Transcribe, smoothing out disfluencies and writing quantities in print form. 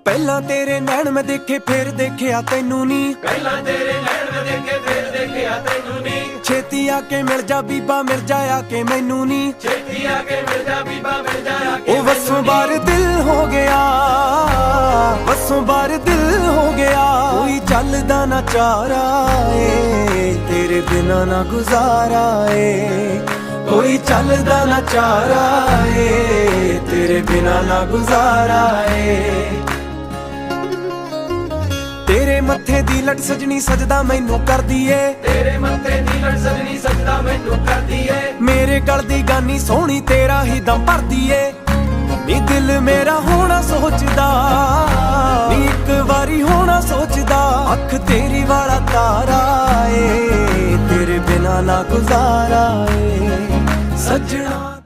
ਪਹਿਲਾਂ ਤੇਰੇ ਨੈਣ ਮੈਂ ਦੇਖੇ ਫਿਰ ਦੇਖਿਆ ਤੈਨੂੰ ਨੀ, ਪਹਿਲਾਂ ਤੇਰੇ ਨੈਣ ਮੈਂ ਦੇਖੇ ਫਿਰ ਦੇਖਿਆ ਤੈਨੂੰ ਨੀ। ਛੇਤੀ ਆ ਕੇ ਮਿਲ ਜਾ ਬੀਬਾ ਮਿਰਜ਼ਾ ਆ ਕੇ ਮੈਨੂੰ ਨੀ, ਛੇਤੀ ਆ ਕੇ ਮਿਲ ਜਾ ਬੀਬਾ ਮਿਰਜ਼ਾ ਆ ਕੇ ਉਹ ਵਸੋਂ ਬਾਰ ਦਿਲ ਹੋ ਗਿਆ, ਵਸੋਂ ਬਾਰ ਦਿਲ ਹੋ ਗਿਆ। ਕੋਈ ਚੱਲਦਾ ਨਾ ਚਾਰਾ ਏ ਤੇਰੇ ਬਿਨਾ ਨਾ ਗੁਜ਼ਾਰਾ ਏ, ਕੋਈ ਚੱਲਦਾ ਨਾ ਚਾਰਾ ਏ ਤੇਰੇ ਬਿਨਾ ਨਾ ਗੁਜ਼ਾਰਾ ਏ। ਤੇਰੇ ਮੱਥੇ ਦੀ ਲਟ ਸਜਣੀ ਸਜਦਾ ਮੈਨੂੰ ਕਰਦੀ ਏ, ਤੇਰੇ ਮੱਥੇ ਦੀ ਲਟ ਸਜਣੀ ਸਜਦਾ ਮੈਨੂੰ ਕਰਦੀ ਏ। ਮੇਰੇ ਗਲ ਦੀ ਗਾਨੀ ਸੋਹਣੀ ਤੇਰਾ ਹੀ ਦਮ ਭਰਦੀ ਏ, ਨੀ ਦਿਲ ਮੇਰਾ ਹੋਣਾ ਸੋਚਦਾ, ਨੀ ਇੱਕ ਵਾਰੀ ਹੋਣਾ ਸੋਚਦਾ। ਅੱਖ ਤੇਰੀ ਵਾਲਾ ਤਾਰਾ ਏ ਤੇਰੇ ਬਿਨਾ ਨਾ ਗੁਜ਼ਾਰਾ ਏ ਸੱਜਣਾ।